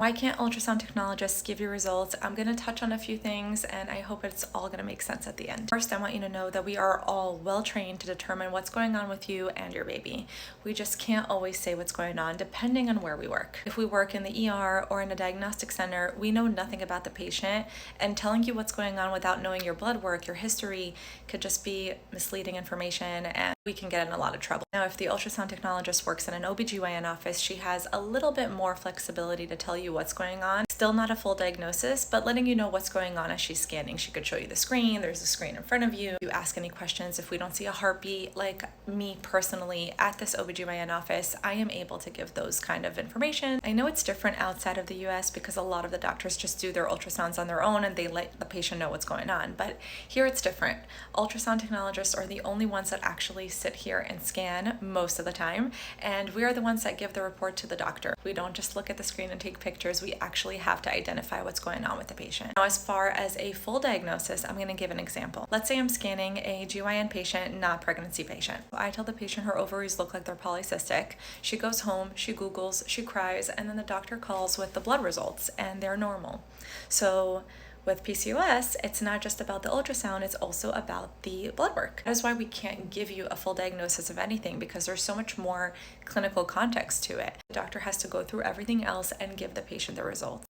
Why can't ultrasound technologists give you results? I'm going to touch on a few things and I hope it's all going to make sense at the end. First, I want you to know that we are all well trained to determine what's going on with you and your baby. We just can't always say what's going on depending on where we work. If we work in the ER or in a diagnostic center, we know nothing about the patient, and telling you what's going on without knowing your blood work, your history, could just be misleading information and we can get in a lot of trouble. Now, if the ultrasound technologist works in an OB/GYN office, she has a little bit more flexibility to tell you what's going on. Still not a full diagnosis, but letting you know what's going on as she's scanning. She could show you the screen. There's a screen in front of you. You ask any questions. If we don't see a heartbeat, like me personally at this OB/GYN office, I am able to give those kind of information. I know it's different outside of the US because a lot of the doctors just do their ultrasounds on their own and they let the patient know what's going on. But here it's different. Ultrasound technologists are the only ones that actually sit here and scan most of the time, and we are the ones that give the report to the doctor. We don't just look at the screen and take pictures. We actually have to identify what's going on with the patient. Now, as far as a full diagnosis, I'm going to give an example. Let's say I'm scanning a GYN patient, not pregnancy patient. I tell the patient her ovaries look like they're polycystic. She goes home, she Googles, she cries, and then the doctor calls with the blood results and they're normal. So with PCOS, it's not just about the ultrasound, it's also about the blood work. That is why we can't give you a full diagnosis of anything, because there's so much more clinical context to it. The doctor has to go through everything else and give the patient the results.